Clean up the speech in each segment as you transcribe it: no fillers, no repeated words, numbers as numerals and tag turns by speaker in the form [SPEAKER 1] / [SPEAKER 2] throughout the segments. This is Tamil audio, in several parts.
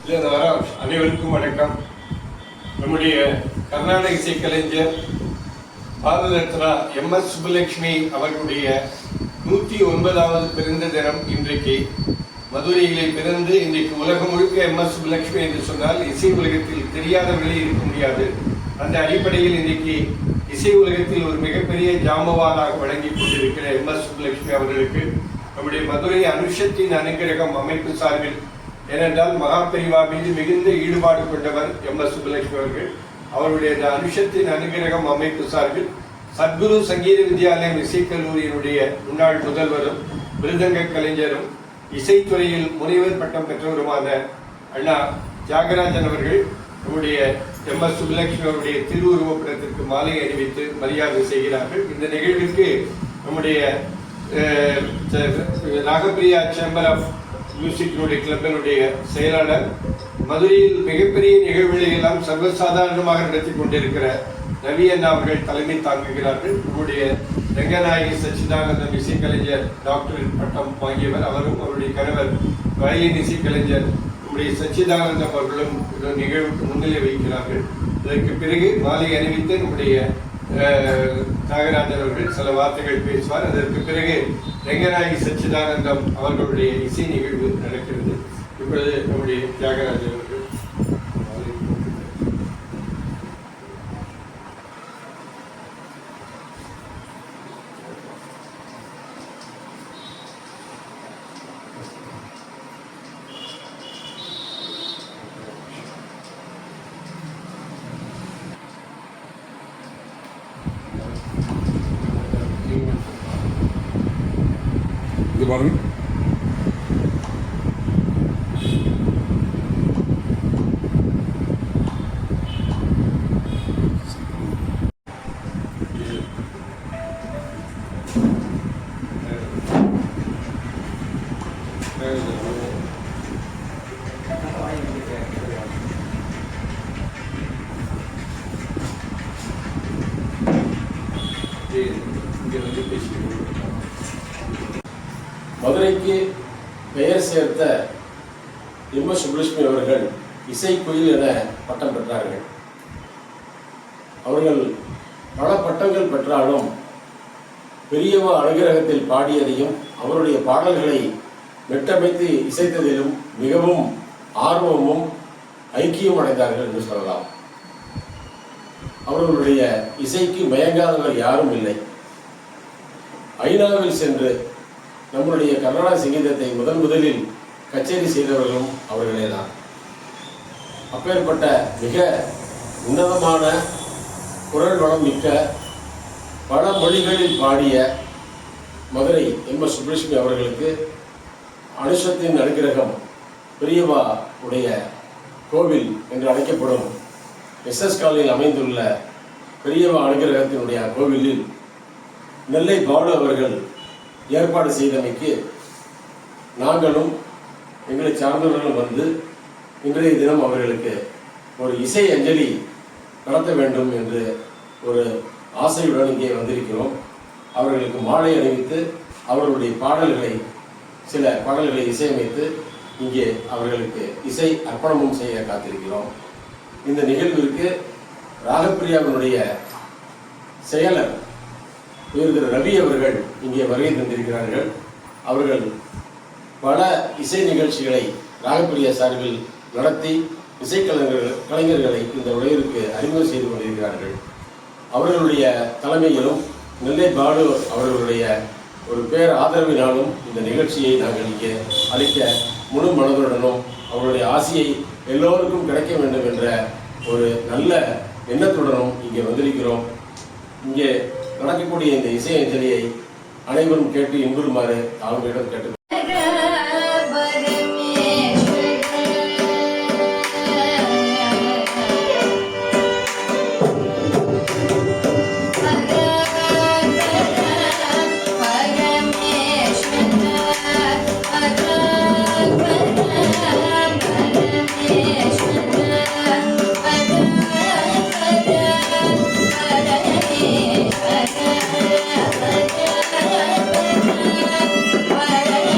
[SPEAKER 1] அனைவருக்கும் வணக்கம். நம்முடைய கர்நாடக இசைக்கலைஞர் பாரத ரத்னா எம்.எஸ். சுப்புலட்சுமி அவர்களுடைய 109வது பிறந்த தினம் இன்றைக்கு. மதுரையிலே பிறந்து இன்றைக்கு உலகம் முழுக்க எம்.எஸ். சுப்புலட்சுமி என்று சொன்னால் இசை உலகத்தில் தெரியாதவர்களே இருக்க முடியாது. அந்த அடிப்படையில் இன்றைக்கு இசை உலகத்தில் ஒரு மிகப்பெரிய ஜாம்பவானாக வழங்கி கொண்டிருக்கிற எம்.எஸ். சுப்புலட்சுமி அவர்களுக்கு நம்முடைய மதுரை அனுஷத்தின் அனுகிரகம் அமைப்பு சார்பில், ஏனென்றால் மகாபெரிவா மீது மிகுந்த ஈடுபாடு கொண்டவர் எம்.எஸ். சுப்புலட்சுமி அவர்கள், அவருடைய அனுஷத்தின் அனுகிரகம் அமைப்பு சார்பில் சத்குரு சங்கீத வித்யாலயம் இசைக்கல்லூரியினுடைய முன்னாள் முதல்வரும் மிருதங்க கலைஞரும் இசைத்துறையில் முனைவர் பட்டம் பெற்றவருமான அண்ணா தியாகராஜன் அவர்கள் நம்முடைய எம்.எஸ். சுப்புலட்சுமி அவருடைய திருவுருவப்படத்திற்கு மாலை அணிவித்து மரியாதை செய்கிறார்கள். இந்த நிகழ்விற்கு நம்முடைய நாகப்பிரியா சேம்பர் ஆஃப் மியூசிக்கினுடைய கிளப்பினுடைய செயலாளர், மதுரையில் மிகப்பெரிய நிகழ்வுகளை எல்லாம் சர்வசாதாரணமாக நடத்தி கொண்டிருக்கிற ரவி அண்ணா அவர்கள் தலைமை தாங்குகிறார்கள். நம்முடைய ரங்கநாயகி சச்சிதானந்தம் இசைக்கலைஞர் டாக்டர் பட்டம் வாங்கியவர், அவரும் அவருடைய கணவர் வயலின் இசைக்கலைஞர் நம்முடைய சச்சிதானந்தம் அவர்களும் நிகழ்வுக்கு முன்னிலை வைக்கிறார்கள். இதற்கு பிறகு மாலை அணிவித்து நம்முடைய தியாகராஜன் அவர்கள் சில வார்த்தைகள் பேசுவார். அதற்கு பிறகு ரங்கநாயகி சச்சிதானந்தம் அவர்களுடைய இசை நிகழ்வு நடக்கிறது. இப்பொழுது நம்முடைய தியாகராஜன் அவர்கள்
[SPEAKER 2] இது பாருங்க.
[SPEAKER 3] மதுரைக்கு பெயர் சேர்த்த எம்.எஸ். சுப்புலட்சுமி அவர்கள் இசை குயில் என பட்டம் பெற்றார்கள். அவர்கள் பல பட்டங்கள் பெற்றாலும் பெரியவா அனுகிரகத்தில் பாடியதையும் அவருடைய பாடல்களை மெட்டமைத்து இசைத்ததிலும் மிகவும் ஆர்வமும் ஐக்கியம் அடைந்தார்கள் என்று சொல்லலாம். அவர்களுடைய இசைக்கு மயங்காதவர் யாரும் இல்லை. ஐநாவில் சென்று நம்முடைய கர்நாடக சங்கீதத்தை முதலில் கச்சேரி செய்தவர்களும் அவர்களே தான். அப்பேற்பட்ட மிக உன்னதமான குரல் வளம் மிக்க பல மொழிகளில் பாடிய மதுரை எம்.எஸ். சுப்புலட்சுமி அவர்களுக்கு அனுஷத்தின் அனுகிரகம் பெரியவா உடைய கோவில் என்று அழைக்கப்படும் எஸ்.எஸ். காலனியில் அமைந்துள்ள பெரியவா அனுகிரகத்தினுடைய கோவிலில் நெல்லை பாலு அவர்கள் ஏற்பாடு செய்தமைக்கு நாங்களும் எங்களை சார்ந்தவர்களும் வந்து இன்றைய தினம் அவர்களுக்கு ஒரு இசை அஞ்சலி நடத்த வேண்டும் என்று ஒரு ஆசையுடன் இங்கே வந்திருக்கிறோம். அவர்களுக்கு மாலை அணிவித்து அவர்களுடைய சில பாடல்களை இசையமைத்து இங்கே அவர்களுக்கு இசை அர்ப்பணமும் செய்ய காத்திருக்கிறோம். இந்த நிகழ்விற்கு ராகப்பிரியாவினுடைய செயலர் திரு ரவி அவர்கள் இங்கே வருகை தந்திருக்கிறார்கள். அவர்கள் பல இசை நிகழ்ச்சிகளை ராகப்பிரியா சார்பில் நடத்தி கலைஞர்களை இந்த உலகிற்கு அறிமுகம் செய்து கொண்டிருக்கிறார்கள். அவர்களுடைய தலைமையிலும் நெல்லை பாலு அவர்களுடைய ஒரு பேர் ஆதரவினாலும் இந்த நிகழ்ச்சியை நாங்கள் இங்கே அளிக்க முழு மனதுடனும் அவருடைய ஆசையை எல்லோருக்கும் கிடைக்க வேண்டும் என்ற ஒரு நல்ல எண்ணத்துடனும் இங்கே வந்திருக்கிறோம். இங்கே நடக்கக்கூடிய இந்த இசை அஞ்சலியை அனைவரும் கேட்டு இன்புறுமாறு அவர்களிடம் கேட்டு
[SPEAKER 4] Bye.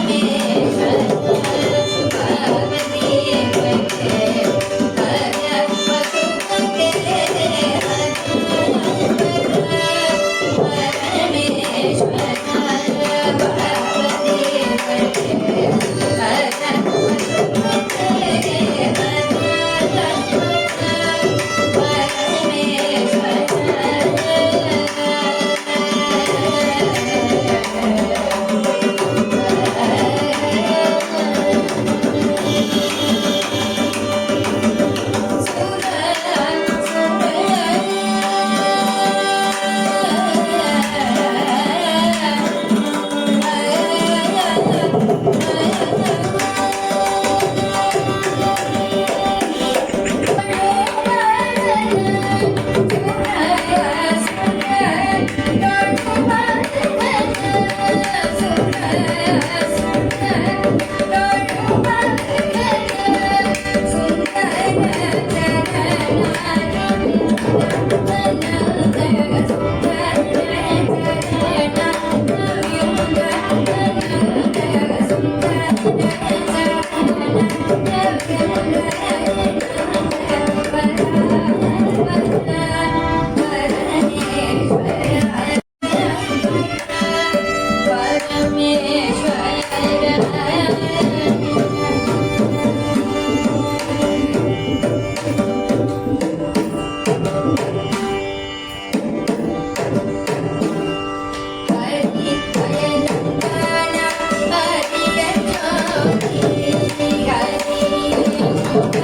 [SPEAKER 2] Hare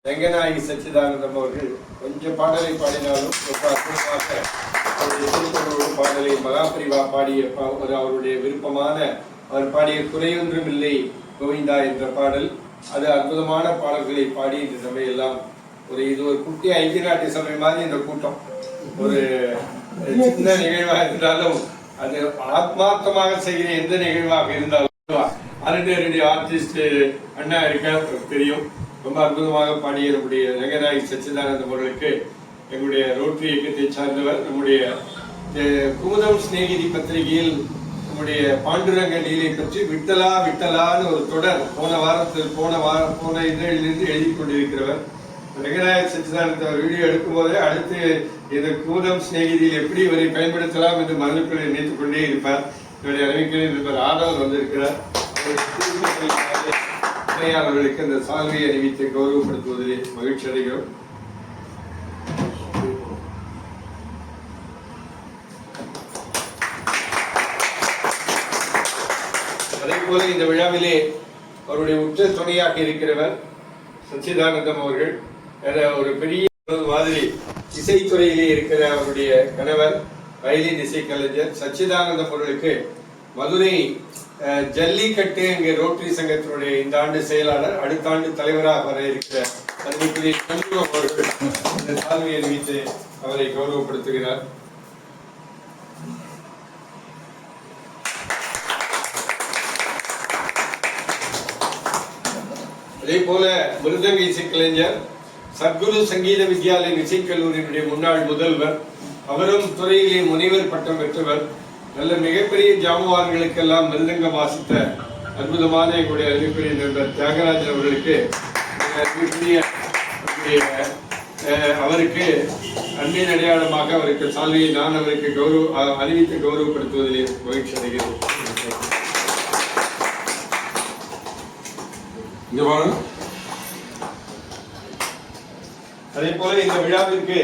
[SPEAKER 1] ரங்கநாயகி சச்சிதானந்தம் அவர்கள் கொஞ்சம் பாடலை பாடினாலும் ரொம்ப அற்புதமாக திருப்பூரோடு பாடலை மகாபரிவா பாடிய ஒரு அவருடைய விருப்பமான அவர் பாடிய குறையொன்றும் இல்லை கோவிந்தா என்ற பாடல். அது அற்புதமான பாடல்களை பாடி இந்த சபையெல்லாம் இது ஒரு குட்டி ஐக்கிய நாட்டு சபை மாதிரி இந்த கூட்டம் ஒரு சின்ன நிகழ்வாக இருந்தாலும் அது ஆத்மார்த்தமாக செய்கிற எந்த நிகழ்வாக இருந்தாலும் அரண்டு ஆர்டிஸ்ட் அண்ணா இருக்க தெரியும். ரொம்ப அற்புதமாக பாடிய நம்முடைய ரங்கநாயகி சச்சிதானந்தம் அவர்களுக்கு எங்களுடைய ரோட்டரி இயக்கத்தை சார்ந்தவர் நம்முடைய குமுதம் சிநேகிதி பத்திரிகையில் நம்முடைய பாண்டுரங்க லீலை பற்றி விட்டலா விட்டலான்னு ஒரு தொடர் போன இதழிலிருந்து எழுதி கொண்டிருக்கிறவர். ரங்கநாயக சச்சிதானந்த அவர் வீடியோ எடுக்கும் போதே அடுத்து இந்த கூதம் சிநேகிதியில் எப்படி இவரை பயன்படுத்தலாம் என்று மனதுக்குள் நினைத்துக் கொண்டே இருப்பார். இவருடைய அறிவிக்கையில் இருப்பார். ஆடவர் வந்திருக்கிறார். அவர்களுக்கு அந்த சால்வையை அறிவித்து கௌரவப்படுத்துவதில் மகிழ்ச்சி அடைகிறோம். அதே போல இந்த விழாவிலே அவருடைய உற்ற துணையாக இருக்கிறவர் சச்சிதானந்தம் அவர்கள். ஒரு பெரிய மாதிரி இசைத்துறையிலே இருக்கிற அவருடைய கணவர் வயலின் இசைக்கலைஞர் சச்சிதானந்தம் அவர்களுக்கு மதுரை ஜல்லிக்கட்டு என்கிற ரோட்டரி சங்கத்தினுடைய இந்த ஆண்டு செயலாளர், அடுத்த ஆண்டு தலைவராக வர இருக்கிற அன்பிற்குரிய சண்முகம் அவர்கள் இந்த சால்வையை அறிவித்து அவரை கௌரவப்படுத்துகிறார். அதே போல மிருதங்க இசைக்கலைஞர் சத்குரு சங்கீத வித்யாலயம் இசைக்கல்லூரியினுடைய முன்னாள் முதல்வர், அவரும் துறையிலே முனைவர் பட்டம் பெற்றவர். நல்ல மிகப்பெரிய ஜாமவான்களுக்கெல்லாம் மிருதங்கம் வாசித்த அற்புதமான எங்களுடைய அறிவிப்புரிய நண்பர் தியாகராஜன் அவர்களுக்கு அவருக்கு அன்பின் அடையாளமாக அவருக்கு சால்வையை நான் அவருக்கு அறிவித்து கௌரவப்படுத்துவதிலே மகிழ்ச்சி அடைகிறேன். அதே போல இந்த விழாவிற்கு